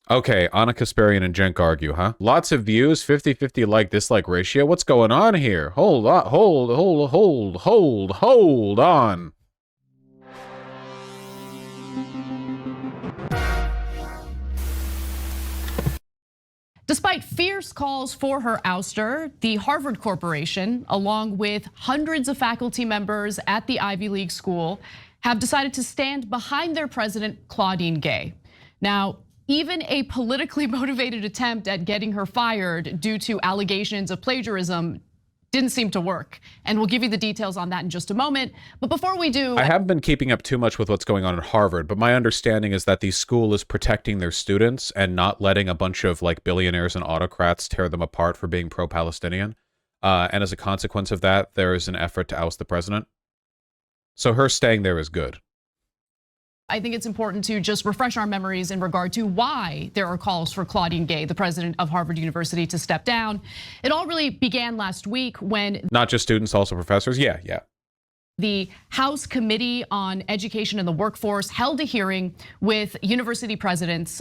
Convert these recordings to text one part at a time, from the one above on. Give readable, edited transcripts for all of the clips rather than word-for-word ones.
Okay, Anna Kasparian and Cenk argue, huh? Lots of views, 50-50 like-dislike ratio. What's going on here? Hold on, hold on. Despite fierce calls for her ouster, the Harvard Corporation, along with hundreds of faculty members at the Ivy League school, have decided to stand behind their president, Claudine Gay. Now, even a politically motivated attempt at getting her fired due to allegations of plagiarism didn't seem to work. And we'll give you the details on that in just a moment. But before we do, I haven't been keeping up too much with what's going on at Harvard, but my understanding is that the school is protecting their students and not letting a bunch of like billionaires and autocrats tear them apart for being pro-Palestinian. And as a consequence of that, there is an effort to oust the president. So her staying there is good. I think it's important to just refresh our memories in regard to why there are calls for Claudine Gay, the president of Harvard University, to step down. It all really began last week when— Not just students, also professors. Yeah. The House Committee on Education and the Workforce held a hearing with university presidents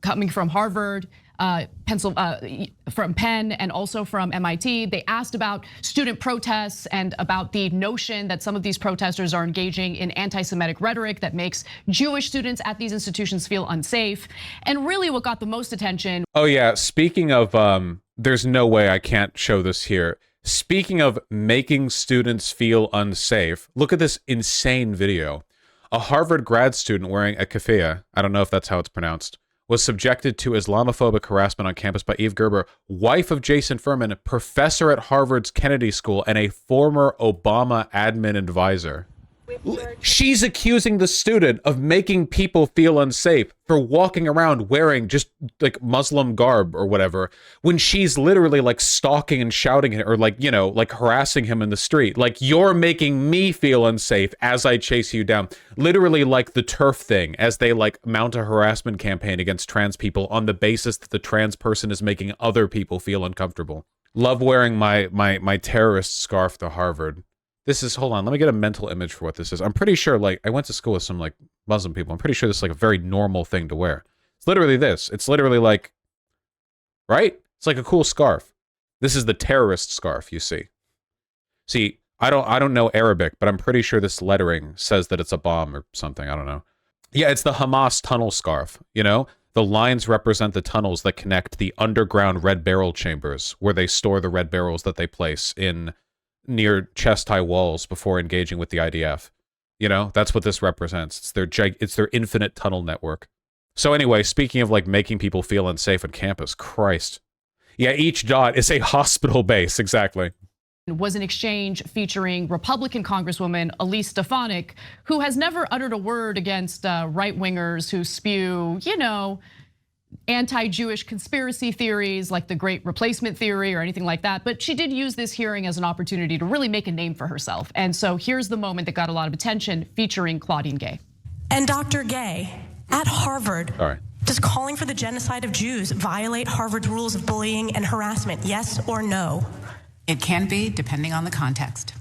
coming from Harvard, from Penn, and also from MIT. They asked about student protests and about the notion that some of these protesters are engaging in anti-Semitic rhetoric that makes Jewish students at these institutions feel unsafe. And really what got the most attention— Oh yeah, speaking of, there's no way I can't show this here. Speaking of making students feel unsafe, look at this insane video. A Harvard grad student wearing a keffiyeh, I don't know if that's how it's pronounced, was subjected to Islamophobic harassment on campus by Eve Gerber, wife of Jason Furman, professor at Harvard's Kennedy School, and a former Obama admin advisor. She's accusing the student of making people feel unsafe for walking around wearing just like Muslim garb or whatever, when she's literally like stalking and shouting at, or like, you know, like harassing him in the street. Like, you're making me feel unsafe as I chase you down. Literally like the turf thing, as they like mount a harassment campaign against trans people on the basis that the trans person is making other people feel uncomfortable. Love wearing my terrorist scarf to Harvard. This is, hold on, let me get a mental image for what this is. I'm pretty sure, like, I went to school with some, like, Muslim people. I'm pretty sure this is, like, a very normal thing to wear. It's literally this. It's literally, like, right? It's like a cool scarf. This is the terrorist scarf, you see. See, I don't know Arabic, but I'm pretty sure this lettering says that it's a bomb or something. I don't know. Yeah, it's the Hamas tunnel scarf, you know? The lines represent the tunnels that connect the underground red barrel chambers, where they store the red barrels that they place in near chest-high walls before engaging with the IDF. You know, that's what this represents. It's their infinite tunnel network. So anyway, speaking of like making people feel unsafe on campus, Christ. Yeah, each dot is a hospital base, exactly. Was an exchange featuring Republican Congresswoman Elise Stefanik, who has never uttered a word against right-wingers who spew, you know, anti-Jewish conspiracy theories like the Great Replacement Theory or anything like that. But she did use this hearing as an opportunity to really make a name for herself. And so here's the moment that got a lot of attention, featuring Claudine Gay. And Dr. Gay, at Harvard, All right. does calling for the genocide of Jews violate Harvard's rules of bullying and harassment, yes or no? It can be, depending on the context.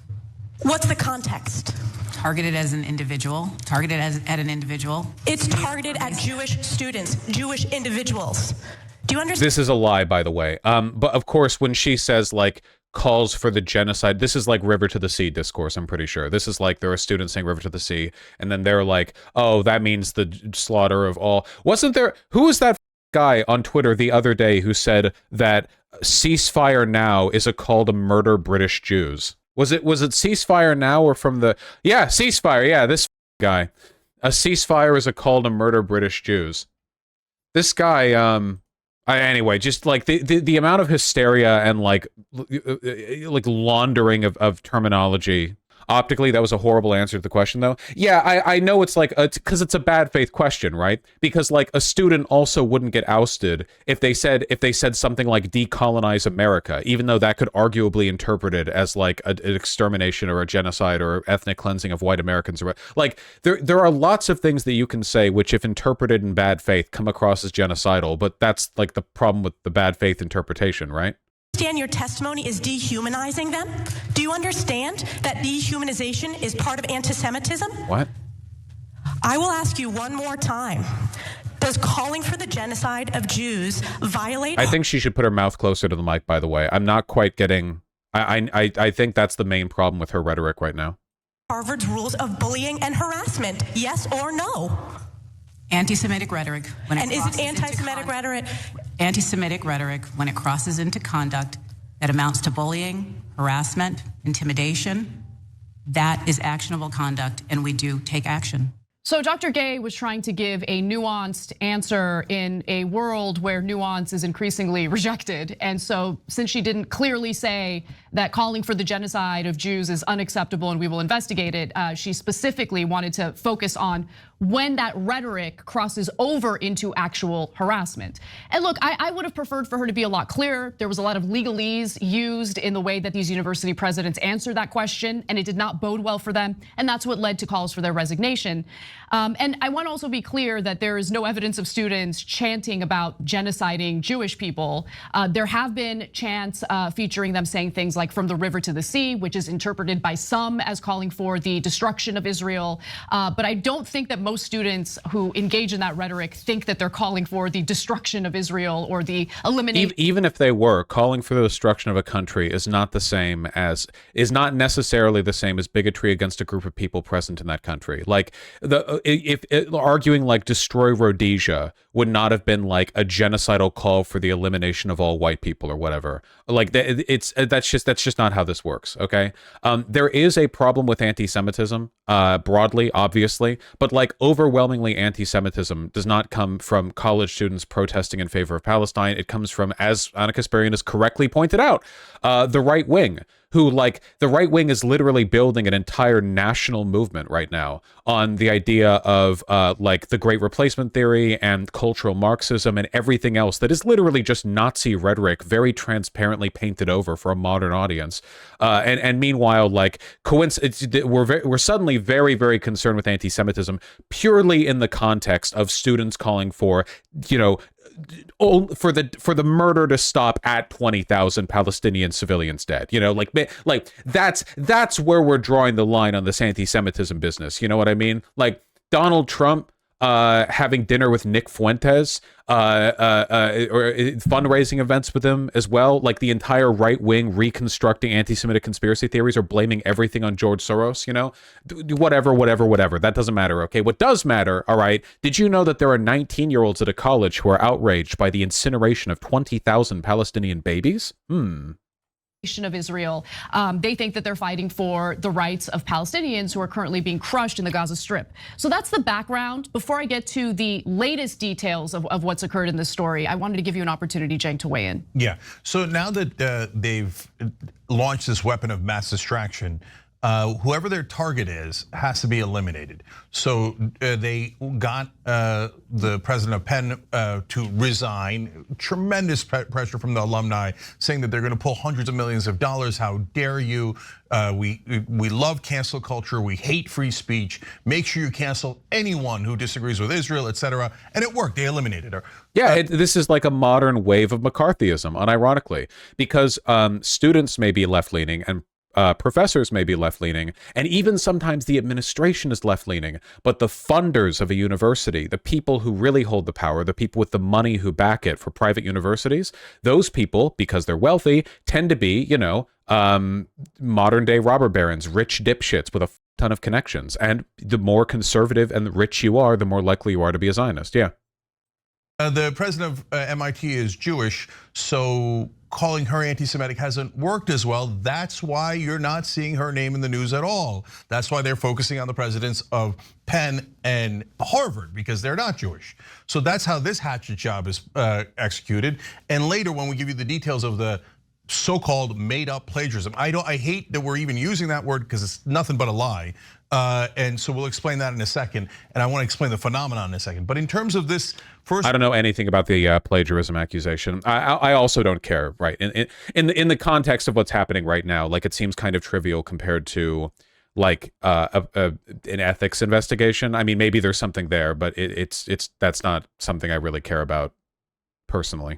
What's the context? Targeted as an individual, targeted at an individual. It's targeted at Jewish students, Jewish individuals. Do you understand? This is a lie, by the way. But of course, when she says like calls for the genocide, this is like River to the Sea discourse, I'm pretty sure. This is like there are students saying River to the Sea, and then they're like, oh, that means the slaughter of all. Wasn't there, who was that guy on Twitter the other day who said that ceasefire now is a call to murder British Jews? Was it ceasefire now or from the, yeah, ceasefire, yeah, this guy. A ceasefire is a call to murder British Jews. This guy, anyway, just like the amount of hysteria and like laundering of terminology. Optically, that was a horrible answer to the question, though. Yeah, I know it's like, because it's a bad faith question, right? Because like a student also wouldn't get ousted if they said something like decolonize America, even though that could arguably interpreted as like an extermination or a genocide or ethnic cleansing of white Americans. Or like there are lots of things that you can say which, if interpreted in bad faith, come across as genocidal. But that's like the problem with the bad faith interpretation, right? Your testimony is dehumanizing them? Do you understand that dehumanization is part of anti-Semitism? What? I will ask you one more time. Does calling for the genocide of Jews violate? I think she should put her mouth closer to the mic, by the way. I'm not quite getting... I think that's the main problem with her rhetoric right now. Harvard's rules of bullying and harassment? Yes or no? Anti-Semitic rhetoric. And is it anti-Semitic rhetoric? Anti-Semitic rhetoric, when it crosses into conduct that amounts to bullying, harassment, intimidation, that is actionable conduct, and we do take action. So Dr. Gay was trying to give a nuanced answer in a world where nuance is increasingly rejected. And so since she didn't clearly say that calling for the genocide of Jews is unacceptable and we will investigate it, she specifically wanted to focus on when that rhetoric crosses over into actual harassment. And look, I would have preferred for her to be a lot clearer. There was a lot of legalese used in the way that these university presidents answered that question, and it did not bode well for them. And that's what led to calls for their resignation. And I want to also be clear that there is no evidence of students chanting about genociding Jewish people. There have been chants featuring them saying things like "from the river to the sea," which is interpreted by some as calling for the destruction of Israel. But I don't think that most students who engage in that rhetoric think that they're calling for the destruction of Israel or the elimination. Even if they were, calling for the destruction of a country is not necessarily the same as bigotry against a group of people present in that country. Like if arguing like destroy Rhodesia would not have been like a genocidal call for the elimination of all white people or whatever. Like that's just not how this works. Okay, there is a problem with anti-Semitism broadly, obviously, but like overwhelmingly anti-Semitism does not come from college students protesting in favor of Palestine. It comes from, as Anna Kasparian has correctly pointed out, the right wing, who the right wing is literally building an entire national movement right now on the idea of like the Great Replacement theory and cultural Marxism and everything else that is literally just Nazi rhetoric, very transparently painted over for a modern audience. And meanwhile, like we're suddenly very, very concerned with anti-Semitism purely in the context of students calling for, for the murder to stop at 20,000 Palestinian civilians dead. Like that's where we're drawing the line on this anti-Semitism business. You know what I mean? Like Donald Trump having dinner with Nick Fuentes, or fundraising events with him as well. Like the entire right wing reconstructing anti-Semitic conspiracy theories or blaming everything on George Soros, whatever. That doesn't matter, okay? What does matter, all right, did you know that there are 19-year-olds at a college who are outraged by the incineration of 20,000 Palestinian babies? Of Israel. They think that they're fighting for the rights of Palestinians who are currently being crushed in the Gaza Strip. So that's the background. Before I get to the latest details of what's occurred in this story, I wanted to give you an opportunity, Cenk, to weigh in. Yeah, so now that they've launched this weapon of mass distraction, whoever their target is has to be eliminated. So they got the president of Penn to resign. Tremendous pressure from the alumni saying that they're going to pull hundreds of millions of dollars. How dare you? We love cancel culture. We hate free speech. Make sure you cancel anyone who disagrees with Israel, etc. And it worked. They eliminated her. Yeah, this is like a modern wave of McCarthyism, unironically, because students may be left-leaning and professors may be left-leaning, and even sometimes the administration is left-leaning, but the funders of a university, the people who really hold the power, the people with the money who back it for private universities, those people, because they're wealthy, tend to be, modern-day robber barons, rich dipshits with a ton of connections. And the more conservative and rich you are, the more likely you are to be a Zionist. Yeah. The president of MIT is Jewish, so calling her anti-Semitic hasn't worked as well. That's why you're not seeing her name in the news at all. That's why they're focusing on the presidents of Penn and Harvard, because they're not Jewish. So that's how this hatchet job is executed. And later, when we give you the details of the so-called made-up plagiarism, I hate that we're even using that word because it's nothing but a lie. And so we'll explain that in a second, and I want to explain the phenomenon in a second. But in terms of this first, I don't know anything about the plagiarism accusation. I also don't care, right? In the context of what's happening right now, like it seems kind of trivial compared to like an ethics investigation. I mean, maybe there's something there, but that's not something I really care about personally.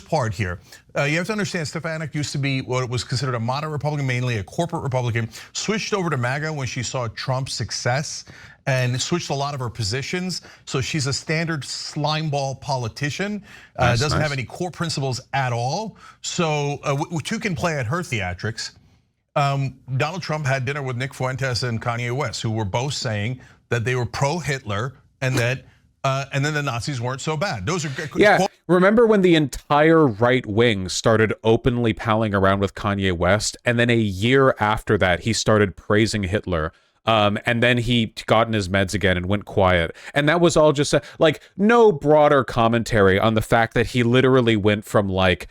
part here. You have to understand Stefanik used to be what was considered a moderate Republican, mainly a corporate Republican, switched over to MAGA when she saw Trump's success and switched a lot of her positions. So she's a standard slimeball politician, doesn't have any core principles at all. So two can play at her theatrics. Donald Trump had dinner with Nick Fuentes and Kanye West, who were both saying that they were pro-Hitler and that and then the Nazis weren't so bad. Those are yeah. Remember when the entire right wing started openly palling around with Kanye West, and then a year after that he started praising Hitler, and then he got in his meds again and went quiet, and that was all just like no broader commentary on the fact that he literally went from like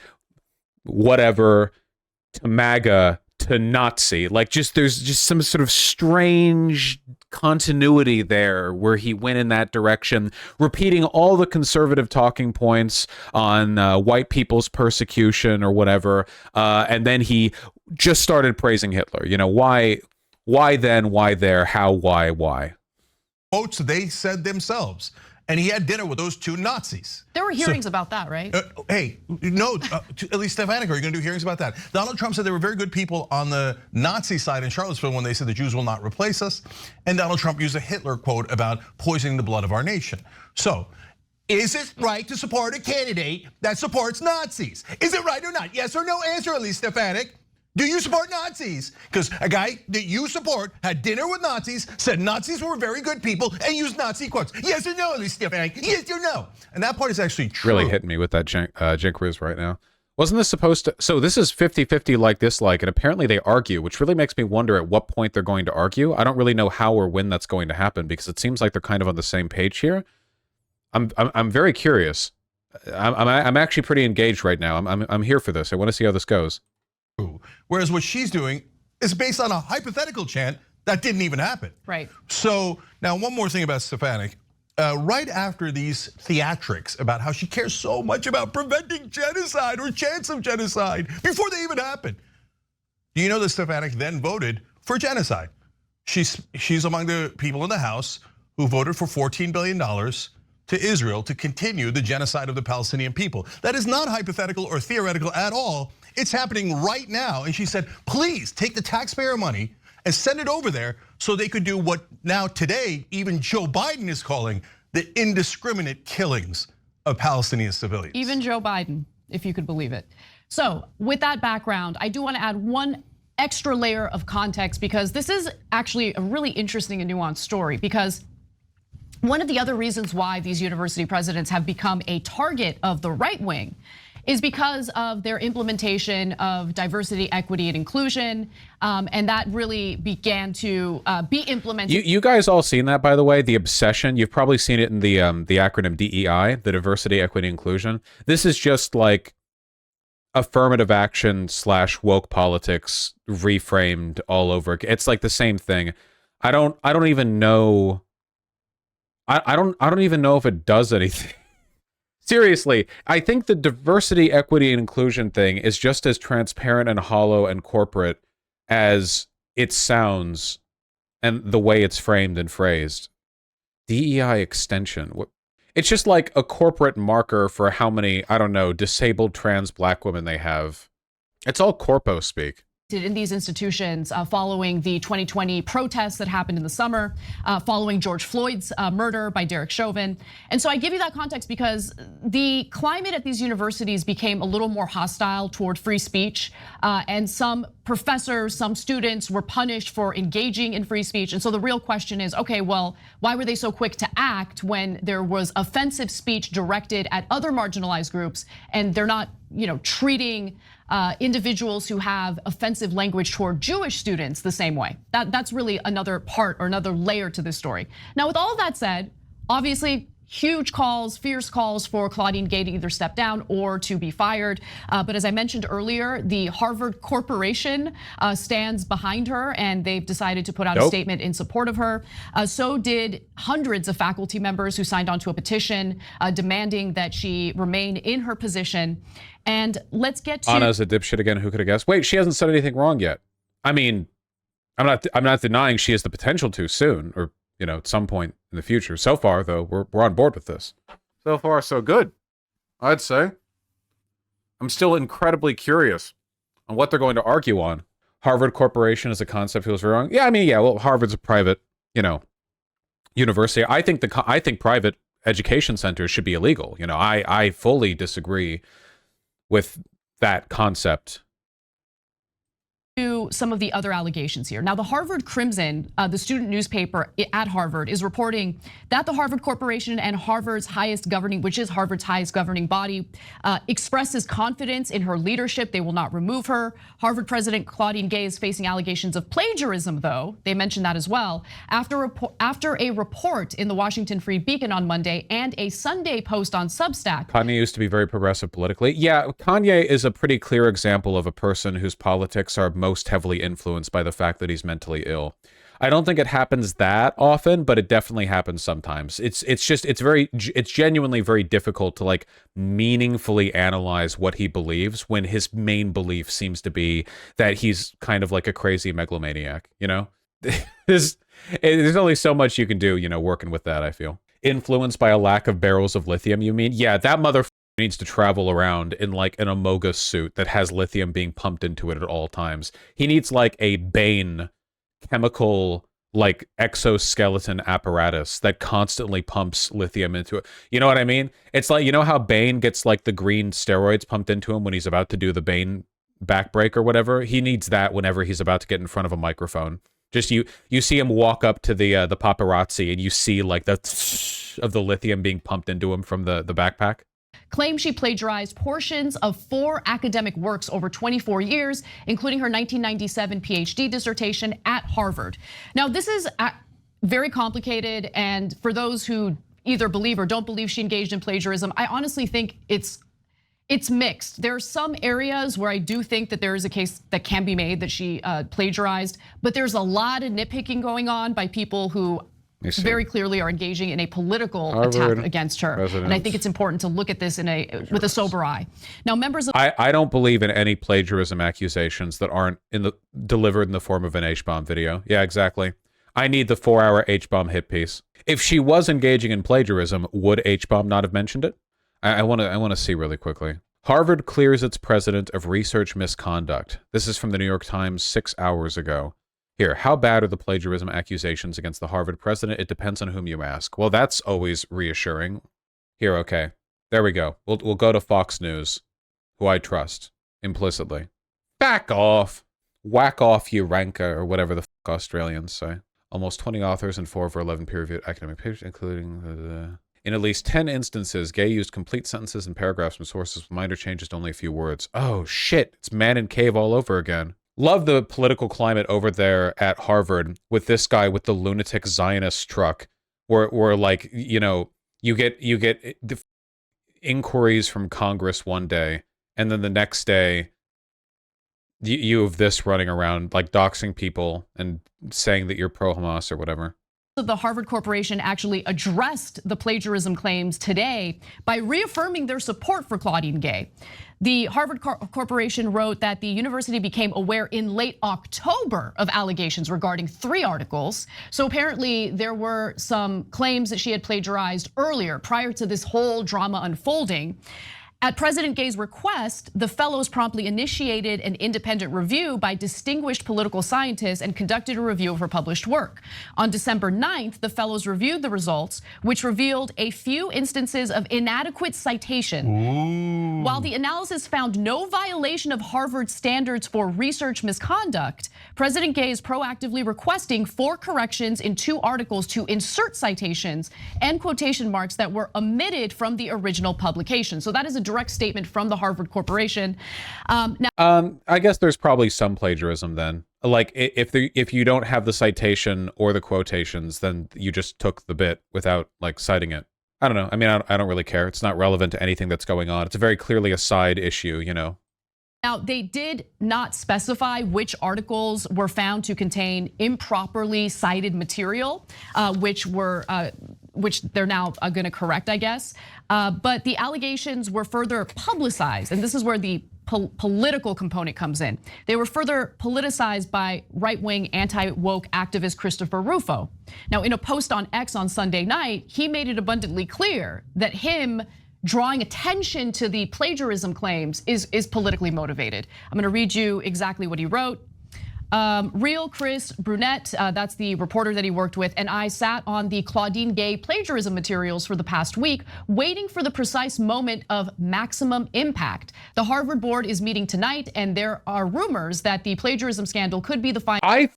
whatever to MAGA to Nazi. Like there's just some sort of strange continuity there where he went in that direction, repeating all the conservative talking points on white people's persecution or whatever, and then he just started praising Hitler. You know, why then, why there, how, why? Quotes they said themselves. And he had dinner with those two Nazis. There were hearings about that, right? Hey, no, at least Stefanik, are you gonna do hearings about that? Donald Trump said there were very good people on the Nazi side in Charlottesville when they said the Jews will not replace us. And Donald Trump used a Hitler quote about poisoning the blood of our nation. So, is it right to support a candidate that supports Nazis? Is it right or not? Yes or no answer, at least Stefanik. Do you support Nazis? Because a guy that you support had dinner with Nazis, said Nazis were very good people, and used Nazi quotes. Yes or no, at least Stefanik? Yes or no? And that part is actually true. Really hitting me with that Cenk Riz right now. Wasn't this supposed to? So this is 50-50 like dislike, and apparently they argue, which really makes me wonder at what point they're going to argue. I don't really know how or when that's going to happen because it seems like they're kind of on the same page here. I'm very curious. I'm actually pretty engaged right now. I'm here for this. I want to see how this goes. Whereas what she's doing is based on a hypothetical chant that didn't even happen. Right. So now one more thing about Stefanik. Right after these theatrics about how she cares so much about preventing genocide or chance of genocide before they even happen. Do you know that Stefanik then voted for genocide? She's among the people in the House who voted for $14 billion to Israel to continue the genocide of the Palestinian people. That is not hypothetical or theoretical at all. It's happening right now. And she said, please take the taxpayer money and send it over there so they could do what now today, even Joe Biden is calling the indiscriminate killings of Palestinian civilians. Even Joe Biden, if you could believe it. So with that background, I do want to add one extra layer of context because this is actually a really interesting and nuanced story because one of the other reasons why these university presidents have become a target of the right wing is because of their implementation of diversity, equity, and inclusion, and that really began to be implemented. You guys all seen that, by the way, the obsession. You've probably seen it in the acronym DEI, the diversity, equity, inclusion. This is just like affirmative action / woke politics reframed all over. It's like the same thing. I don't even know. I don't even know if it does anything. Seriously, I think the diversity, equity, and inclusion thing is just as transparent and hollow and corporate as it sounds and the way it's framed and phrased. DEI extension. It's just like a corporate marker for how many, I don't know, disabled trans black women they have. It's all corpo speak. In these institutions following the 2020 protests that happened in the summer, following George Floyd's murder by Derek Chauvin. And so I give you that context because the climate at these universities became a little more hostile toward free speech. And some professors, some students were punished for engaging in free speech. And so the real question is, okay, well, why were they so quick to act when there was offensive speech directed at other marginalized groups and they're not, treating individuals who have offensive language toward Jewish students the same way? That's really another part or another layer to this story. Now, with all of that said, obviously, huge calls, fierce calls for Claudine Gay to either step down or to be fired. But as I mentioned earlier, the Harvard Corporation stands behind her and they've decided to put out a statement in support of her. So did hundreds of faculty members who signed onto a petition demanding that she remain in her position. And let's get to— Anna's a dipshit again, who could have guessed? Wait, she hasn't said anything wrong yet. I mean, I'm not denying she has the potential to soon, or at some point in the future. So far, though, we're on board with this. So far, so good, I'd say. I'm still incredibly curious on what they're going to argue on. Harvard Corporation is a concept feels very wrong. Yeah, I mean, yeah, well, Harvard's a private, university. I think private education centers should be illegal. I fully disagree with that concept. To some of the other allegations here. Now, the Harvard Crimson, the student newspaper at Harvard, is reporting that the Harvard Corporation and Harvard's highest governing body, expresses confidence in her leadership. They will not remove her. Harvard President Claudine Gay is facing allegations of plagiarism, though. They mentioned that as well. After a report in the Washington Free Beacon on Monday and a Sunday post on Substack. Kanye used to be very progressive politically. Yeah, Kanye is a pretty clear example of a person whose politics are most heavily influenced by the fact that he's mentally ill. I don't think it happens that often, but it definitely happens sometimes. It's genuinely very difficult to like meaningfully analyze what he believes when his main belief seems to be that he's kind of like a crazy megalomaniac, There's only so much you can do, working with that, I feel. Influenced by a lack of barrels of lithium, you mean? Yeah, that motherfucker needs to travel around in like an Amogus suit that has lithium being pumped into it at all times. He needs like a Bane chemical like exoskeleton apparatus that constantly pumps lithium into it. You know what I mean? It's like, how Bane gets like the green steroids pumped into him when he's about to do the Bane backbreak or whatever? He needs that whenever he's about to get in front of a microphone. Just you see him walk up to the paparazzi and you see like the of the lithium being pumped into him from the backpack. Claims she plagiarized portions of 4 academic works over 24 years, including her 1997 PhD dissertation at Harvard. Now, this is very complicated, and for those who either believe or don't believe she engaged in plagiarism, I honestly think it's mixed. There are some areas where I do think that there is a case that can be made that she plagiarized, but there's a lot of nitpicking going on by people who very clearly are engaging in a political attack against her. And I think it's important to look at this with a sober eye. Now, members of I don't believe in any plagiarism accusations that aren't delivered in the form of an H-bomb video. Yeah, exactly. I need the 4-hour H-bomb hit piece. If she was engaging in plagiarism, would H-bomb not have mentioned it? I want to see really quickly. Harvard clears its president of research misconduct. This is from the New York Times 6 hours ago. Here, how bad are the plagiarism accusations against the Harvard president? It depends on whom you ask. Well, that's always reassuring. Here, okay. There we go. We'll go to Fox News, who I trust implicitly. Back off. Whack off, you ranker, or whatever the fuck Australians say. Almost 20 authors and 4 of her 11 peer-reviewed academic papers, including in at least 10 instances, Gay used complete sentences and paragraphs from sources with minor changes to only a few words. Oh, shit. It's man in cave all over again. Love the political climate over there at Harvard with this guy with the lunatic Zionist truck where like, you get the inquiries from Congress one day and then the next day you have this running around like doxing people and saying that you're pro-Hamas or whatever. The Harvard Corporation actually addressed the plagiarism claims today by reaffirming their support for Claudine Gay. The Harvard Corporation wrote that the university became aware in late October of allegations regarding 3 articles. So apparently there were some claims that she had plagiarized earlier, prior to this whole drama unfolding. At President Gay's request, the fellows promptly initiated an independent review by distinguished political scientists and conducted a review of her published work. On December 9th, the fellows reviewed the results, which revealed a few instances of inadequate citation. Ooh. While the analysis found no violation of Harvard standards for research misconduct, President Gay is proactively requesting 4 corrections in 2 articles to insert citations and quotation marks that were omitted from the original publication. So that is a direct statement from the Harvard Corporation. I guess there's probably some plagiarism then. Like if you don't have the citation or the quotations, then you just took the bit without like citing it. I don't know. I mean, I don't really care. It's not relevant to anything that's going on. It's very clearly a side issue, Now, they did not specify which articles were found to contain improperly cited material, which they're now going to correct, I guess. But the allegations were further publicized, and this is where the political component comes in. They were further politicized by right-wing anti-woke activist Christopher Rufo. Now, in a post on X on Sunday night, he made it abundantly clear that him drawing attention to the plagiarism claims is politically motivated. I'm gonna read you exactly what he wrote. Real Chris Brunette, that's the reporter that he worked with, and I sat on the Claudine Gay plagiarism materials for the past week, waiting for the precise moment of maximum impact. The Harvard board is meeting tonight, and there are rumors that the plagiarism scandal could be the final. I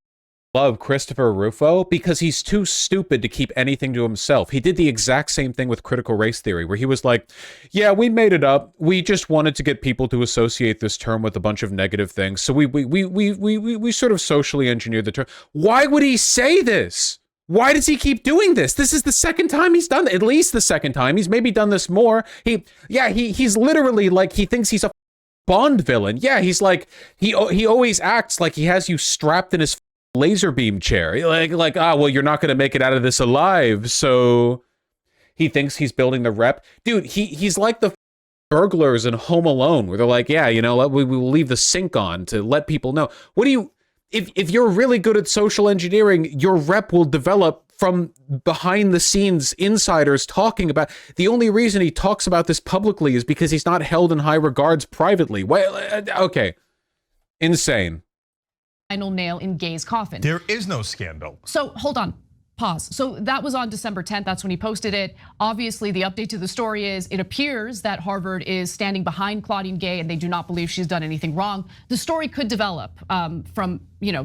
love Christopher Rufo because he's too stupid to keep anything to himself. He did the exact same thing with critical race theory, where he was like, yeah, we made it up. We just wanted to get people to associate this term with a bunch of negative things. So we sort of socially engineered the term. Why would he say this? Why does he keep doing this? This is the second time he's done it, at least the second time. He's maybe done this more. He's literally like, he thinks he's a Bond villain. Yeah, he's like, he always acts like he has you strapped in his laser beam chair, well, you're not going to make it out of this alive. So he thinks he's building the rep. Dude, he's like the burglars in Home Alone, where they're like, yeah, we will leave the sink on to let people know. What do you, if you're really good at social engineering, your rep will develop from behind the scenes insiders talking about. The only reason he talks about this publicly is because he's not held in high regards privately. Well, okay, insane. Final nail in Gay's coffin. There is no scandal. So hold on, pause. So that was on December 10th, that's when he posted it. Obviously the update to the story is it appears that Harvard is standing behind Claudine Gay and they do not believe she's done anything wrong. The story could develop from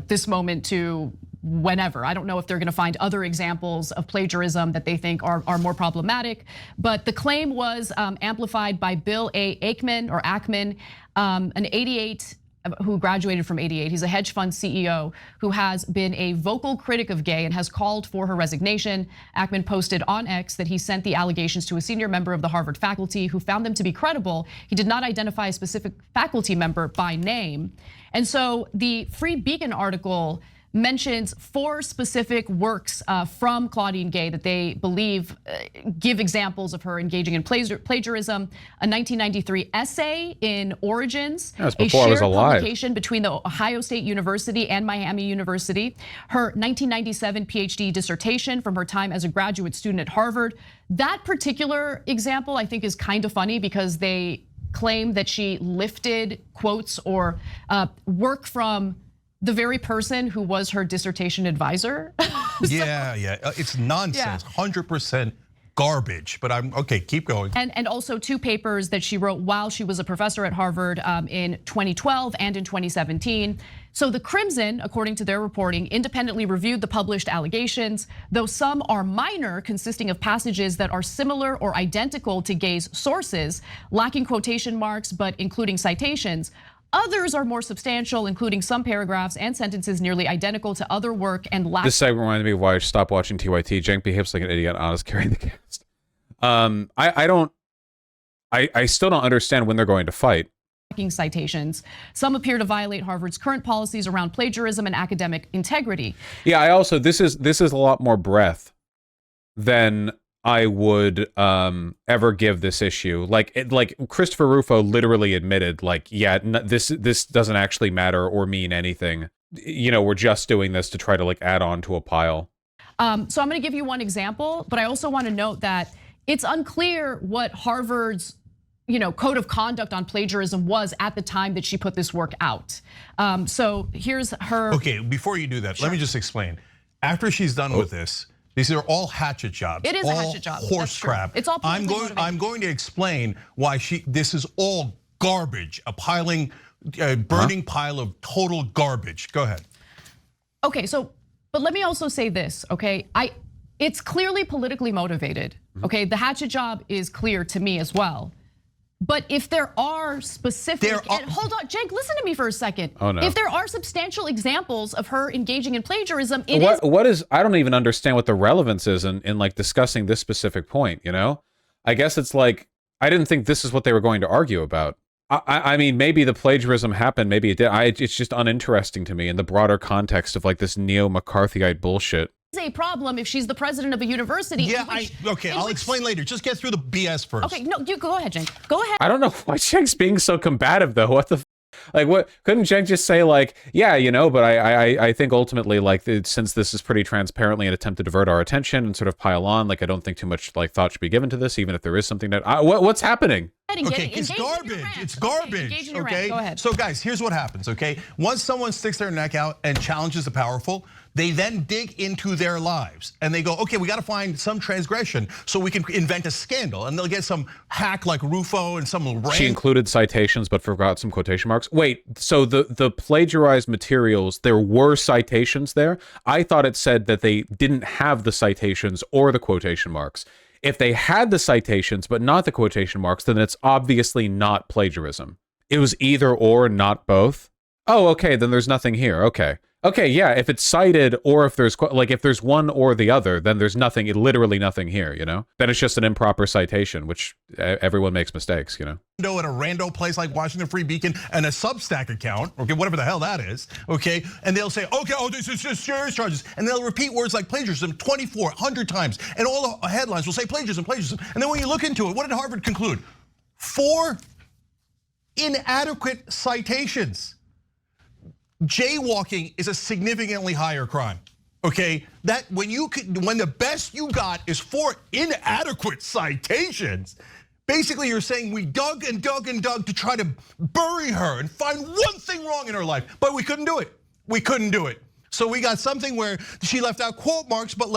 this moment to whenever. I don't know if they're gonna find other examples of plagiarism that they think are more problematic, but the claim was amplified by Bill A. Ackman, an 88 who graduated from 88. He's a hedge fund CEO who has been a vocal critic of Gay and has called for her resignation. Ackman posted on X that he sent the allegations to a senior member of the Harvard faculty who found them to be credible. He did not identify a specific faculty member by name. And so the Free Beacon article mentions 4 specific works from Claudine Gay that they believe give examples of her engaging in plagiarism. A 1993 essay in Origins, a shared publication between the Ohio State University and Miami University. Her 1997 PhD dissertation from her time as a graduate student at Harvard. That particular example I think is kind of funny because they claim that she lifted quotes or work from the very person who was her dissertation advisor. Yeah, it's nonsense, 100% garbage, but I'm, okay, keep going. And also 2 papers that she wrote while she was a professor at Harvard in 2012 and in 2017. So the Crimson, according to their reporting, independently reviewed the published allegations, though some are minor, consisting of passages that are similar or identical to Gay's sources, lacking quotation marks, but including citations. Others are more substantial, including some paragraphs and sentences nearly identical to other work and lack. This segment reminded me of why I stopped watching TYT. Cenk behaves like an idiot. Honest carrying the cast. I still don't understand when they're going to fight. Citations. Some appear to violate Harvard's current policies around plagiarism and academic integrity. Yeah, I also this is a lot more breadth than I would ever give this issue. Like Christopher Rufo literally admitted, like, yeah, this doesn't actually matter or mean anything. We're just doing this to try to like add on to a pile. So I'm going to give you one example, but I also want to note that it's unclear what Harvard's code of conduct on plagiarism was at the time that she put this work out. So here's her. Okay, before you do that, let me just explain. After she's done with this, these are all hatchet jobs. It is a hatchet job. Horse crap. It's all I'm going to explain why this is all garbage, a burning pile of total garbage. Go ahead. Okay, but let me also say this, okay? It's clearly politically motivated, okay? The hatchet job is clear to me as well. But if there are specific, hold on, Cenk, listen to me for a second. Oh, no. If there are substantial examples of her engaging in plagiarism, what is, I don't even understand what the relevance is in like discussing this specific point, I guess it's like, I didn't think this is what they were going to argue about. I mean, maybe the plagiarism happened, maybe it did. It's just uninteresting to me in the broader context of like this neo-McCarthyite bullshit. A problem if she's the president of a university. Yeah, I'll explain later. Just get through the BS first. Okay, no, you go ahead, Cenk. Go ahead. I don't know why Cenk's being so combative though. What the? Like, what couldn't Cenk just say, like, yeah, you know, but I think ultimately, like, since this is pretty transparently an attempt to divert our attention and sort of pile on, like, I don't think too much like thought should be given to this, even if there is something that what's happening? Okay, it's garbage. It's garbage. Okay, go ahead. So guys, here's what happens. Okay, once someone sticks their neck out and challenges the powerful, they then dig into their lives and they go, okay, we got to find some transgression so we can invent a scandal, and they'll get some hack like Rufo and some. She included citations but forgot some quotation marks. Wait, so the plagiarized materials, there were citations there? I thought it said that they didn't have the citations or the quotation marks. If they had the citations but not the quotation marks, then it's obviously not plagiarism. It was either or, not both. Oh, okay, then there's nothing here. Okay. Okay, yeah, if it's cited or if there's if there's one or the other, then there's nothing, literally nothing here, you know? Then it's just an improper citation, which everyone makes mistakes, you know? At a rando place like Washington Free Beacon and a Substack account, okay, whatever the hell that is, okay? And they'll say, okay, oh, this is just serious charges. And they'll repeat words like plagiarism 2,400 times. And all the headlines will say plagiarism, plagiarism. And then when you look into it, what did Harvard conclude? 4 inadequate citations. Jaywalking is a significantly higher crime. Okay, that when the best you got is 4 inadequate citations, basically you're saying we dug and dug and dug to try to bury her and find one thing wrong in her life, but we couldn't do it. We couldn't do it. So we got something where she left out quote marks, but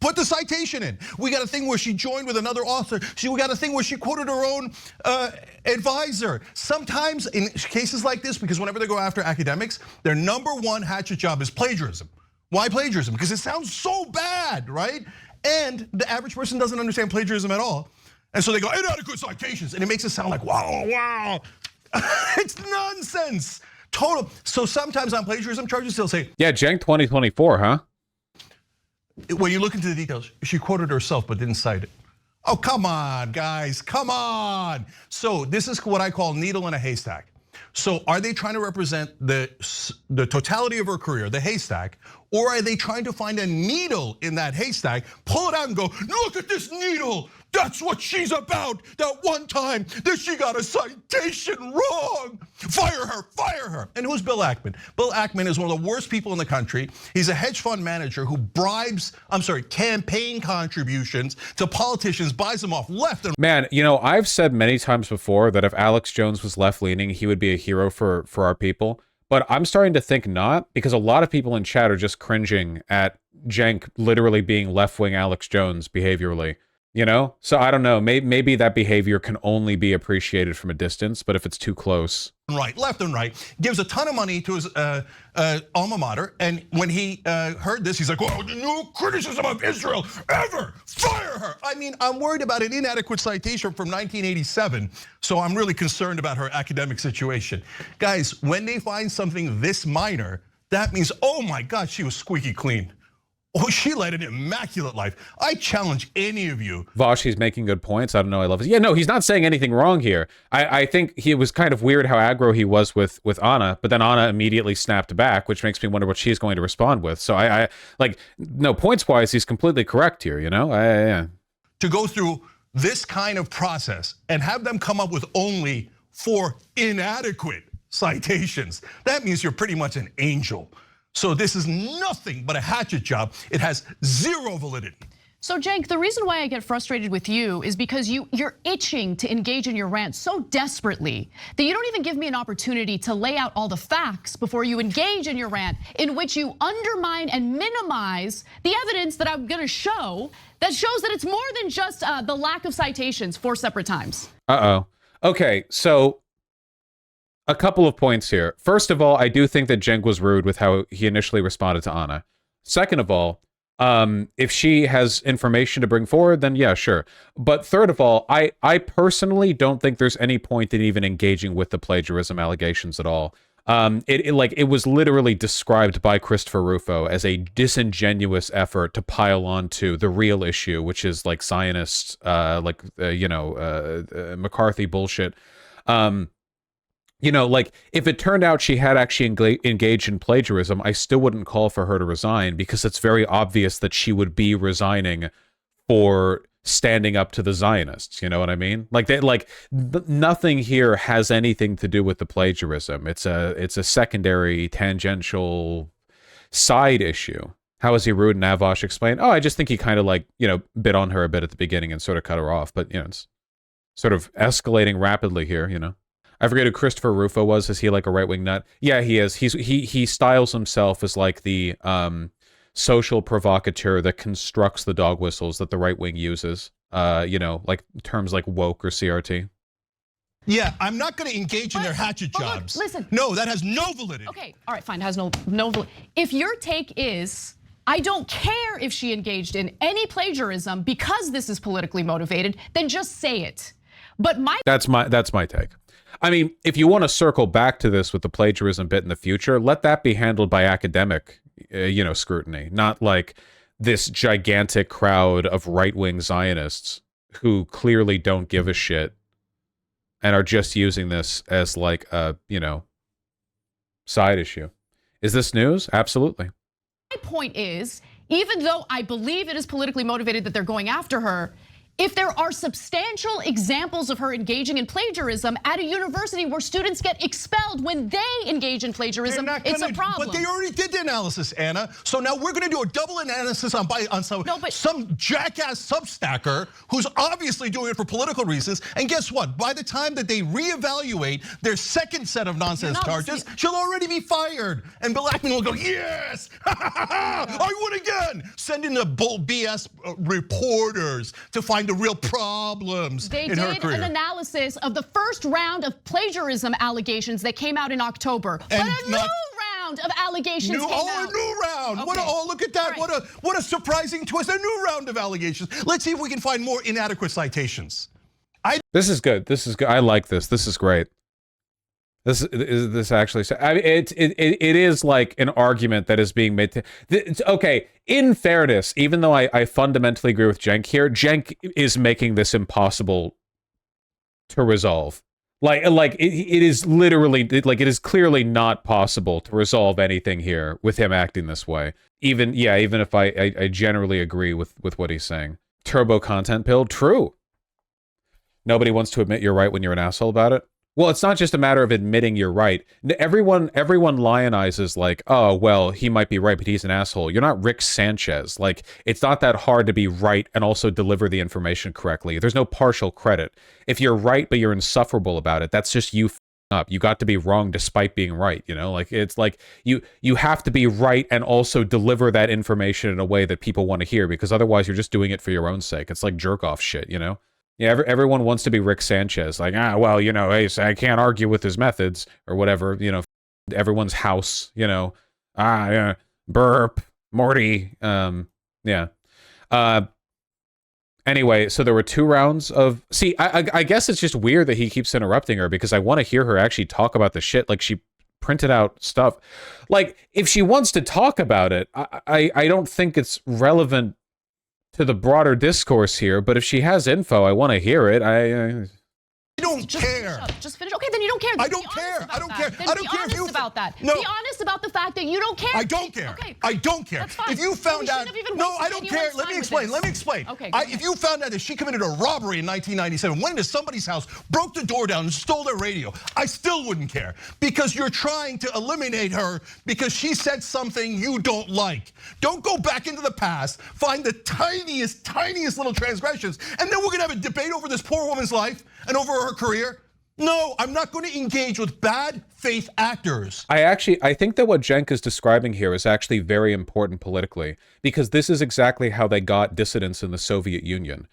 put the citation in. We got a thing where she joined with another author. We got a thing where she quoted her own advisor. Sometimes in cases like this, because whenever they go after academics, their #1 hatchet job is plagiarism. Why plagiarism? Because it sounds so bad, right? And the average person doesn't understand plagiarism at all. And so they go, inadequate citations. And it makes it sound like, wow. It's nonsense, total. So sometimes on plagiarism charges, they'll say, yeah, Cenk 2024, huh? When you look into the details, she quoted herself but didn't cite it. Oh, come on, guys, come on. So this is what I call needle in a haystack. So are they trying to represent the totality of her career, the haystack, or are they trying to find a needle in that haystack, pull it out and go, look at this needle. That's what she's about. That one time that she got a citation wrong. Fire her, fire her. And who's Bill Ackman? Bill Ackman is one of the worst people in the country. He's a hedge fund manager who bribes, campaign contributions to politicians, buys them off left and right. Man, you know, I've said many times before that if Alex Jones was left-leaning, he would be a hero for our people. But I'm starting to think not, because a lot of people in chat are just cringing at Cenk literally being left-wing Alex Jones behaviorally. You know, so I don't know. Maybe that behavior can only be appreciated from a distance, but if it's too close, right, left and right, gives a ton of money to his alma mater, and when he heard this, he's like, "Well, no criticism of Israel ever. Fire her." I mean, I'm worried about an inadequate citation from 1987, so I'm really concerned about her academic situation, guys. When they find something this minor, that means, oh my God, she was squeaky clean. Oh, she led an immaculate life. I challenge any of you. Vosh, he's making good points. I don't know. I love it. Yeah, no, he's not saying anything wrong here. I think he was kind of weird how aggro he was with Anna, but then Anna immediately snapped back, which makes me wonder what she's going to respond with. So I like, no, points wise, he's completely correct here. You know, yeah. To go through this kind of process and have them come up with only 4 inadequate citations, that means you're pretty much an angel. So this is nothing but a hatchet job. It has 0 validity. So Cenk, the reason why I get frustrated with you is because you're itching to engage in your rant so desperately that you don't even give me an opportunity to lay out all the facts before you engage in your rant, in which you undermine and minimize the evidence that I'm gonna show that shows that it's more than just the lack of citations 4 separate times. Okay, so a couple of points here. First of all, I do think that Cenk was rude with how he initially responded to Anna. Second of all, if she has information to bring forward, then yeah, sure. But third of all, I personally don't think there's any point in even engaging with the plagiarism allegations at all. It was literally described by Christopher Rufo as a disingenuous effort to pile onto the real issue, which is like Zionist, McCarthy bullshit. You know, like if it turned out she had actually engaged in plagiarism, I still wouldn't call for her to resign, because it's very obvious that she would be resigning for standing up to the Zionists. You know what I mean? Like nothing here has anything to do with the plagiarism. It's a secondary, tangential side issue. How is he rude? Navosh explained. Oh, I just think he kind of like, bit on her a bit at the beginning and sort of cut her off. But, it's sort of escalating rapidly here, I forget who Christopher Rufo was. Is he like a right-wing nut? Yeah, he is. He styles himself as like the social provocateur that constructs the dog whistles that the right wing uses. Like terms like woke or CRT. Yeah, I'm not going to engage in their hatchet jobs. Look, listen. No, that has no validity. Okay, all right, fine. Has no validity. If your take is, I don't care if she engaged in any plagiarism because this is politically motivated, then just say it. But that's my take. I mean, if you want to circle back to this with the plagiarism bit in the future, let that be handled by academic, scrutiny, not like this gigantic crowd of right-wing Zionists who clearly don't give a shit and are just using this as like a, side issue. Is this news? Absolutely. My point is, even though I believe it is politically motivated that they're going after her, if there are substantial examples of her engaging in plagiarism at a university where students get expelled when they engage in plagiarism, it's a problem. But they already did the analysis, Anna. So now we're going to do a double analysis on some jackass substacker who's obviously doing it for political reasons. And guess what? By the time that they reevaluate their second set of nonsense charges, she'll already be fired. And Bill Ackman will go, yes, I won again. Send in the bull BS reporters to find the real problems in her career. They did an analysis of the first round of plagiarism allegations that came out in October. But a new round of allegations came out. A new round. Okay. Look at that. Right. What a surprising twist. A new round of allegations. Let's see if we can find more inadequate citations. This is good. This is good. I like this. This is great. This actually, I mean, it is like an argument that is being made. Okay, in fairness, even though I fundamentally agree with Cenk here, Cenk is making this impossible to resolve. Like it is literally, like it is clearly not possible to resolve anything here with him acting this way. Even if I generally agree with what he's saying. Turbo content pill, true. Nobody wants to admit you're right when you're an asshole about it. Well, it's not just a matter of admitting you're right. Everyone lionizes like, oh, well, he might be right, but he's an asshole. You're not Rick Sanchez. Like, it's not that hard to be right and also deliver the information correctly. There's no partial credit. If you're right, but you're insufferable about it, that's just you up. You got to be wrong despite being right, Like, it's like you have to be right and also deliver that information in a way that people want to hear, because otherwise you're just doing it for your own sake. It's like jerk off shit, Yeah, everyone wants to be Rick Sanchez. Like, well, hey, I can't argue with his methods or whatever, everyone's house, burp, Morty, yeah. Anyway, so there were 2 rounds of, see, I guess it's just weird that he keeps interrupting her, because I want to hear her actually talk about the shit. Like, she printed out stuff. Like, if she wants to talk about it, I don't think it's relevant to the broader discourse here, but if she has info, I want to hear it. I don't care. Just finish. Okay, then you don't care. I don't care. I don't care. I don't care if you about that. No. Be honest about the fact that you don't care. I don't care. Okay. I don't care. That's fine. If you found out, no, I don't care. Let me explain. Okay. If you found out that she committed a robbery in 1997, went into somebody's house, broke the door down, and stole their radio, I still wouldn't care, because you're trying to eliminate her because she said something you don't like. Don't go back into the past, find the tiniest little transgressions, and then we're gonna have a debate over this poor woman's life and over her career. No, I'm not going to engage with bad faith actors. I think that what Cenk is describing here is actually very important politically, because this is exactly how they got dissidents in the Soviet Union.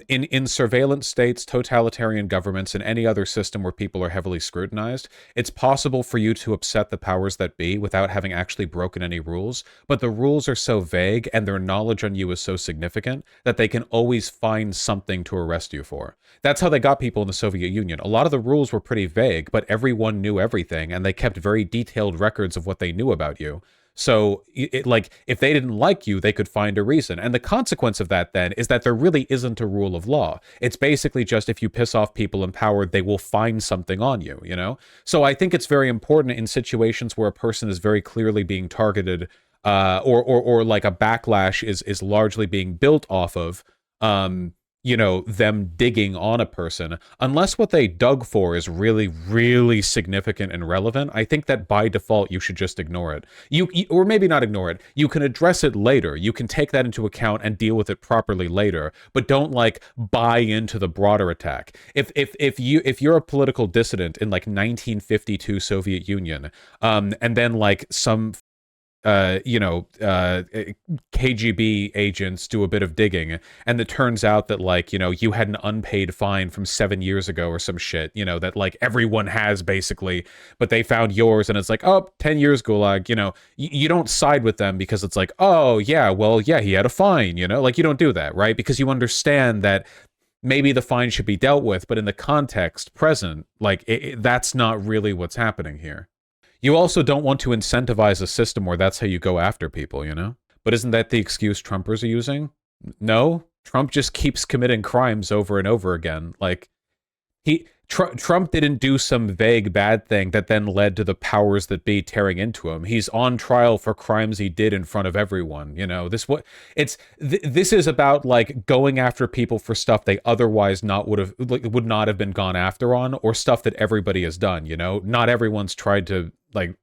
In surveillance states, totalitarian governments, and any other system where people are heavily scrutinized, it's possible for you to upset the powers that be without having actually broken any rules, but the rules are so vague and their knowledge on you is so significant that they can always find something to arrest you for. That's how they got people in the Soviet Union. A lot of the rules were pretty vague, but everyone knew everything, and they kept very detailed records of what they knew about you. So, like, if they didn't like you, they could find a reason. And the consequence of that, then, is that there really isn't a rule of law. It's basically just if you piss off people in power, they will find something on you, So I think it's very important in situations where a person is very clearly being targeted, or like a backlash is largely being built off of you know, them digging on a person, unless what they dug for is really, really significant and relevant. I think that by default, you should just ignore it. Or maybe not ignore it. You can address it later. You can take that into account and deal with it properly later, but don't like buy into the broader attack. If you're a political dissident in like 1952 Soviet Union, and then like some KGB agents do a bit of digging, and it turns out that like, you know, you had an unpaid fine from 7 years ago or some shit, you know, that like everyone has basically, but they found yours, and it's like, oh, 10 years gulag, you know, you don't side with them because it's like, oh yeah, well, yeah, he had a fine, you know, like you don't do that, right? Because you understand that maybe the fine should be dealt with, but in the context present, like that's not really what's happening here. You also don't want to incentivize a system where that's how you go after people, you know? But isn't that the excuse Trumpers are using? No, Trump just keeps committing crimes over and over again. Like, Trump didn't do some vague bad thing that then led to the powers that be tearing into him. He's on trial for crimes he did in front of everyone. You know, this is about like going after people for stuff they otherwise would not have been gone after on, or stuff that everybody has done. You know, not everyone's tried to like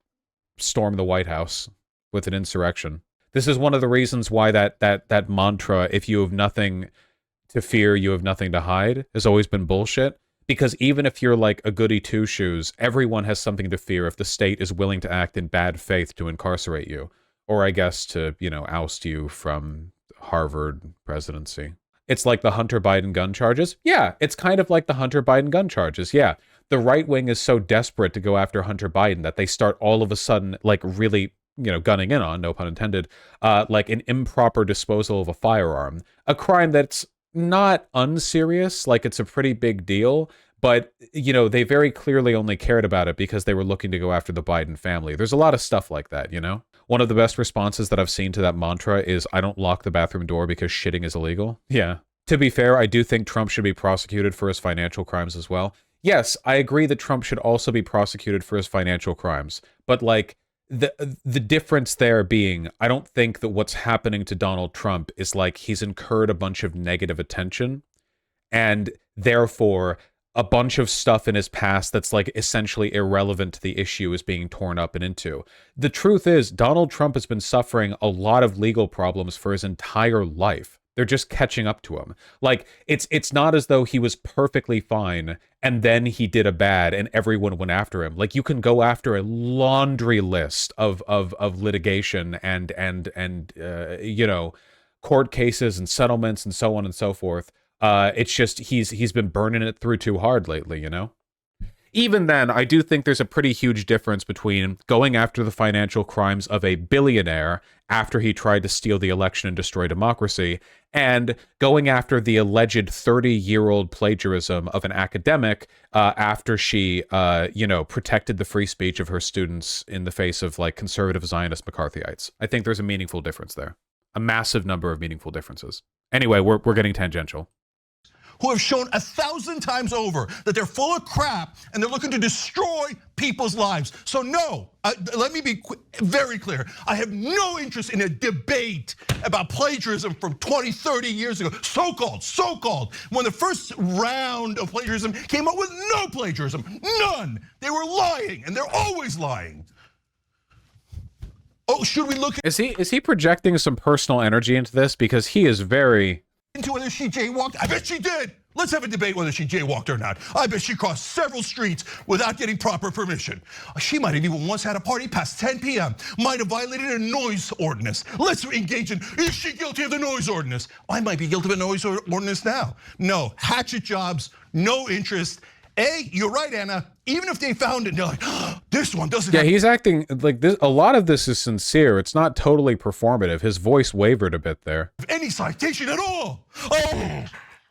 storm the White House with an insurrection. This is one of the reasons why that mantra, if you have nothing to fear, you have nothing to hide, has always been bullshit. Because even if you're like a goody two-shoes, everyone has something to fear if the state is willing to act in bad faith to incarcerate you. Or I guess to, you know, oust you from Harvard presidency. It's like the Hunter Biden gun charges. Yeah, it's kind of like the Hunter Biden gun charges. Yeah, the right wing is so desperate to go after Hunter Biden that they start all of a sudden like really, you know, gunning in on, no pun intended, like an improper disposal of a firearm. A crime that's not unserious, like it's a pretty big deal, but you know, they very clearly only cared about it because they were looking to go after the Biden family. There's a lot of stuff like that, you know? One of the best responses that I've seen to that mantra is, I don't lock the bathroom door because shitting is illegal. Yeah. To be fair, I do think Trump should be prosecuted for his financial crimes as well. Yes, I agree that Trump should also be prosecuted for his financial crimes, but like, the difference there being, I don't think that what's happening to Donald Trump is like he's incurred a bunch of negative attention, and therefore a bunch of stuff in his past that's like essentially irrelevant to the issue is being torn up and into. The truth is, Donald Trump has been suffering a lot of legal problems for his entire life. They're just catching up to him. Like, it's not as though he was perfectly fine and then he did a bad and everyone went after him. Like, you can go after a laundry list of litigation and you know, court cases and settlements and so on and so forth. It's just he's been burning it through too hard lately, you know? Even then, I do think there's a pretty huge difference between going after the financial crimes of a billionaire after he tried to steal the election and destroy democracy, and going after the alleged 30-year-old plagiarism of an academic after she, you know, protected the free speech of her students in the face of, like, conservative Zionist McCarthyites. I think there's a meaningful difference there. A massive number of meaningful differences. Anyway, we're getting tangential. Who have shown 1,000 times over that they're full of crap and they're looking to destroy people's lives. So no, let me be very clear. I have no interest in a debate about plagiarism from 20, 30 years ago. So-called. When the first round of plagiarism came up with no plagiarism, none. They were lying, and they're always lying. Oh, should we look? Is he projecting some personal energy into this? Because he is very... into whether she jaywalked? I bet she did. Let's have a debate whether she jaywalked or not. I bet she crossed several streets without getting proper permission. She might have even once had a party past 10 p.m. Might have violated a noise ordinance. Let's engage in, is she guilty of the noise ordinance? I might be guilty of a noise ordinance now. No, hatchet jobs, no interest. You're right, Anna. Even if they found it, they're like, oh, this one doesn't. Yeah, he's acting like this. A lot of this is sincere. It's not totally performative. His voice wavered a bit there. Any citation at all. Oh.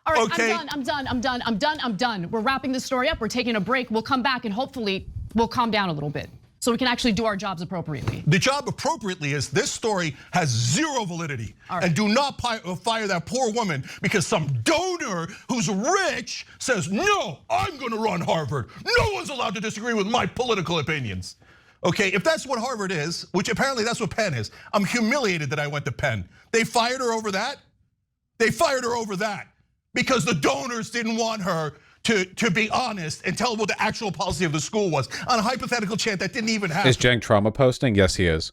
All right, okay. I'm done. We're wrapping this story up. We're taking a break. We'll come back and hopefully we'll calm down a little bit so we can actually do our jobs appropriately. The job appropriately is this story has zero validity. Right. And do not fire that poor woman because some donor who's rich says, no, I'm gonna run Harvard. No one's allowed to disagree with my political opinions. Okay, if that's what Harvard is, which apparently that's what Penn is, I'm humiliated that I went to Penn. They fired her over that? They fired her over that because the donors didn't want her to be honest and tell what the actual policy of the school was on a hypothetical chance that didn't even happen. Is Cenk trauma posting? Yes, he is.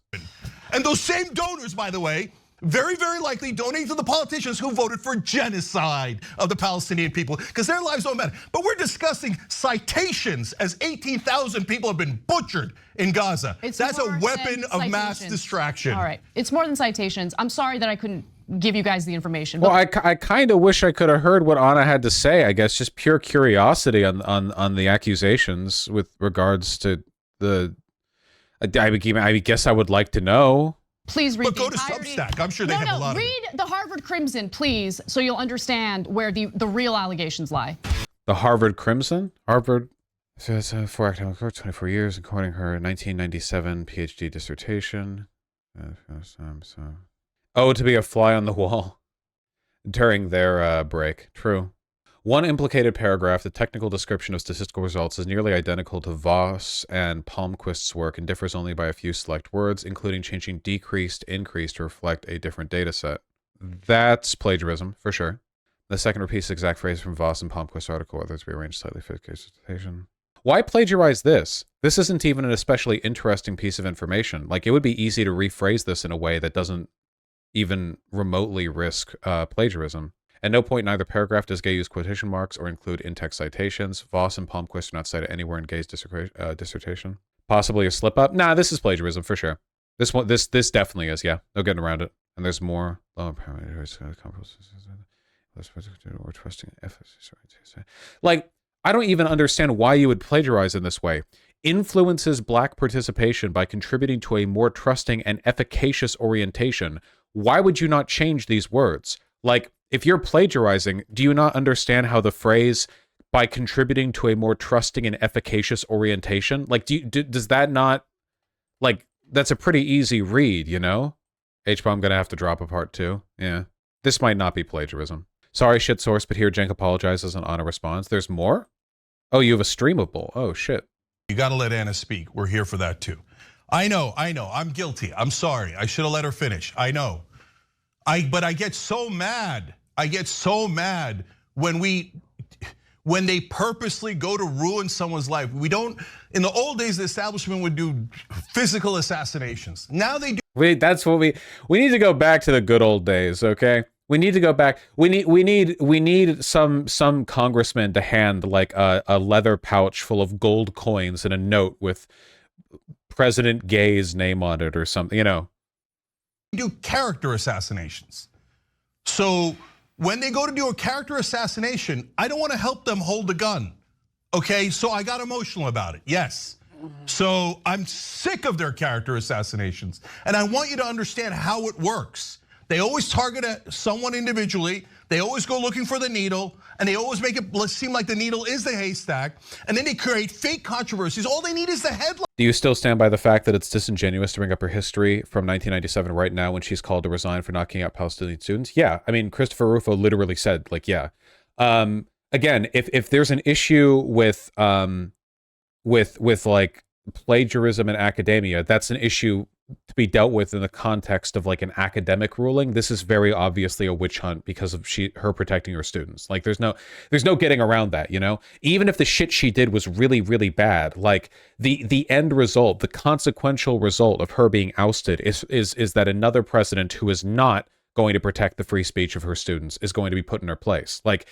And those same donors, by the way, very, very likely donating to the politicians who voted for genocide of the Palestinian people because their lives don't matter. But we're discussing citations as 18,000 people have been butchered in Gaza. That's a weapon of mass distraction. All right, it's more than citations. I'm sorry that I couldn't give you guys the information. Well, I kind of wish I could have heard what Anna had to say. I guess just pure curiosity on the accusations with regards to the. I guess I would like to know. Please read. But go to Substack. I'm sure they have a lot of it. Read the Harvard Crimson, please, so you'll understand where the real allegations lie. The Harvard Crimson? Harvard says 4 academic work, 24 years, according to her 1997 PhD dissertation. Oh, to be a fly on the wall during their break. True. One implicated paragraph, the technical description of statistical results, is nearly identical to Voss and Palmquist's work and differs only by a few select words, including changing decreased, increased to reflect a different data set. That's plagiarism, for sure. The second repeats the exact phrase from Voss and Palmquist's article, others rearranged slightly for the case citation. Why plagiarize this? This isn't even an especially interesting piece of information. Like, it would be easy to rephrase this in a way that doesn't even remotely risk plagiarism. At no point in either paragraph does Gay use quotation marks or include in-text citations. Voss and Palmquist are not cited anywhere in Gay's dissertation. Possibly a slip-up? Nah, this is plagiarism for sure. This definitely is, yeah. No getting around it. And there's more. Like, I don't even understand why you would plagiarize in this way. Influences black participation by contributing to a more trusting and efficacious orientation. Why would you not change these words? Like, if you're plagiarizing, do you not understand how the phrase by contributing to a more trusting and efficacious orientation, like, does that not, like, that's a pretty easy read, you know? H-bomb gonna have to drop a part 2. Yeah. This might not be plagiarism. Sorry, shit source, but here Cenk apologizes and Anna responds. There's more? Oh, you have a streamable. Oh, shit. You gotta let Anna speak. We're here for that too. I know, I'm guilty. I'm sorry. I should have let her finish. I know. But I get so mad. I get so mad when they purposely go to ruin someone's life. We don't, in the old days, the establishment would do physical assassinations. Now they do. Wait, that's what we need to go back to the good old days, okay? We need to go back. We need some congressman to hand like a leather pouch full of gold coins and a note with President Gay's name on it or something, you know. Do character assassinations. So when they go to do a character assassination, I don't want to help them hold the gun. Okay, so I got emotional about it. Yes. So I'm sick of their character assassinations. And I want you to understand how it works. They always target someone individually. They always go looking for the needle, and they always make it seem like the needle is the haystack. And then they create fake controversies. All they need is the headline. Do you still stand by the fact that it's disingenuous to bring up her history from 1997 right now when she's called to resign for knocking out Palestinian students? Yeah, I mean, Christopher Rufo literally said, like, yeah. Again, if there's an issue with like plagiarism in academia, that's an issue to be dealt with in the context of like an academic ruling. This is very obviously a witch hunt because of her protecting her students. Like there's no getting around that, you know? Even if the shit she did was really, really bad, like the end result, the consequential result of her being ousted is that another president who is not going to protect the free speech of her students is going to be put in her place. Like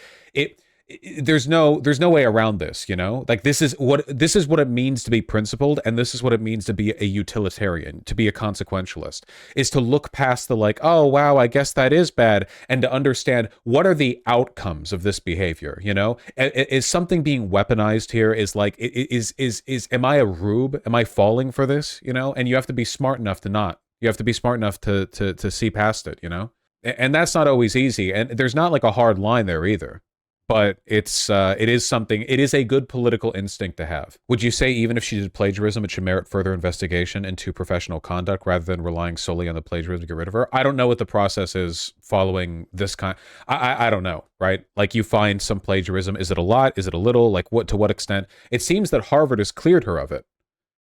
there's no way around this, you know? Like this is what it means to be principled, and this is what it means to be a utilitarian, to be a consequentialist, is to look past the like, oh wow, I guess that is bad, and to understand what are the outcomes of this behavior, you know? Is something being weaponized here? Is like, am I a rube? Am I falling for this, you know? And you have to be smart enough to not. You have to be smart enough to see past it, you know? And that's not always easy, and there's not like a hard line there either. But it is a good political instinct to have. Would you say even if she did plagiarism, it should merit further investigation into professional conduct rather than relying solely on the plagiarism to get rid of her? I don't know what the process is following this kind. I don't know, right? Like you find some plagiarism. Is it a lot? Is it a little? Like to what extent? It seems that Harvard has cleared her of it.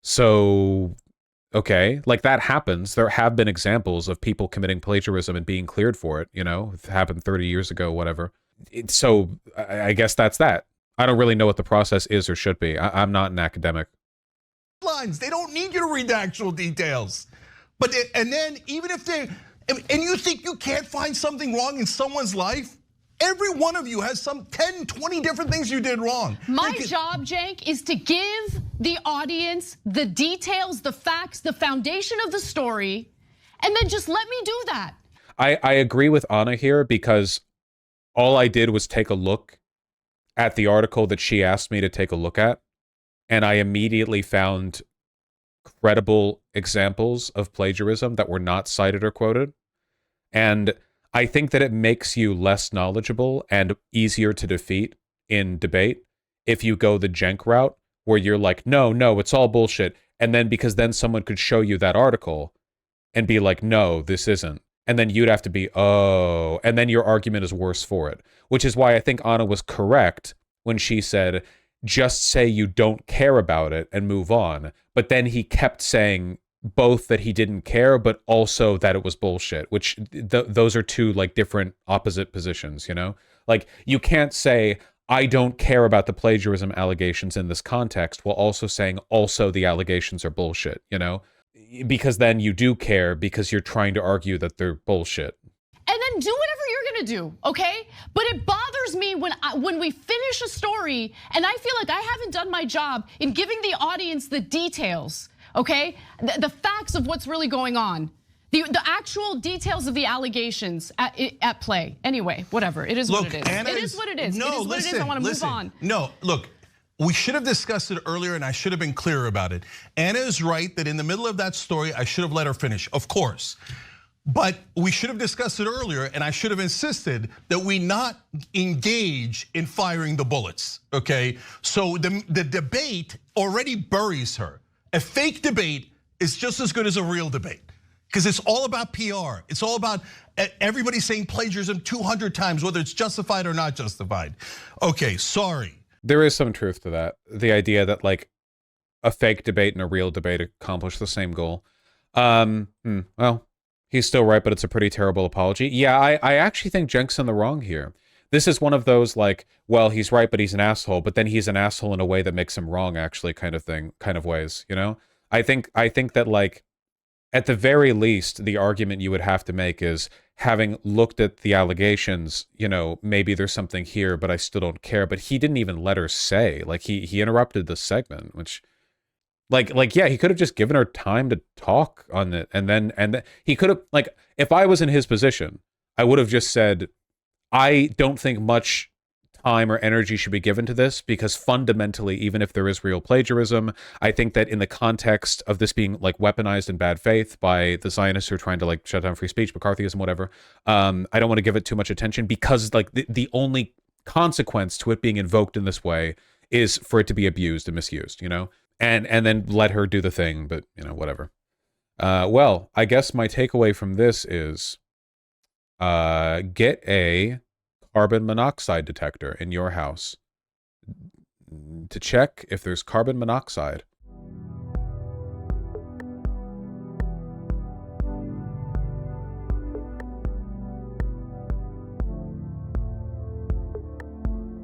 So Okay, like that happens. There have been examples of people committing plagiarism and being cleared for it, you know, it happened 30 years ago, whatever. So I guess that's that. I don't really know what the process is or should be. I'm not an academic. Lines, they don't need you to read the actual details. But and then even if they, and you think you can't find something wrong in someone's life? Every one of you has some 10, 20 different things you did wrong. My job, Cenk, is to give the audience the details, the facts, the foundation of the story, and then just let me do that. I agree with Anna here because all I did was take a look at the article that she asked me to take a look at, and I immediately found credible examples of plagiarism that were not cited or quoted. And I think that it makes you less knowledgeable and easier to defeat in debate if you go the Cenk route, where you're like, no, it's all bullshit. And then because then someone could show you that article and be like, no, this isn't. And then you'd have to be, oh, and then your argument is worse for it. Which is why I think Anna was correct when she said, just say you don't care about it and move on. But then he kept saying both that he didn't care, but also that it was bullshit, which those are two like different opposite positions, you know? Like you can't say, I don't care about the plagiarism allegations in this context while also saying also the allegations are bullshit, you know? Because then you do care because you're trying to argue that they're bullshit. And then do whatever you're gonna do, okay? But it bothers me when we finish a story and I feel like I haven't done my job in giving the audience the details, okay? The facts of what's really going on. The actual details of the allegations at play. Anyway, whatever, it is what it is. It is what it is. No, it is what it is, I wanna move on. No, look, we should have discussed it earlier and I should have been clearer about it. Anna is right that in the middle of that story, I should have let her finish, of course. But we should have discussed it earlier and I should have insisted that we not engage in firing the bullets, okay? So the debate already buries her. A fake debate is just as good as a real debate because it's all about PR. It's all about everybody saying plagiarism 200 times, whether it's justified or not justified. Okay, sorry. There is some truth to that. The idea that like a fake debate and a real debate accomplish the same goal. Well, he's still right, but it's a pretty terrible apology. Yeah, I actually think Cenk's in the wrong here. This is one of those like, well, he's right, but he's an asshole, but then he's an asshole in a way that makes him wrong, actually, kind of ways, you know? I think that like, at the very least, the argument you would have to make is, having looked at the allegations, you know, maybe there's something here, but I still don't care. But he didn't even let her say, like he interrupted the segment, which like yeah, he could have just given her time to talk on it. And then he could have, like, if I was in his position, I would have just said, I don't think much time or energy should be given to this because fundamentally, even if there is real plagiarism, I think that in the context of this being like weaponized in bad faith by the Zionists who are trying to like shut down free speech, McCarthyism, whatever, I don't want to give it too much attention because like the only consequence to it being invoked in this way is for it to be abused and misused, you know, and then let her do the thing, but you know, whatever. Well, I guess my takeaway from this is get a carbon monoxide detector in your house to check if there's carbon monoxide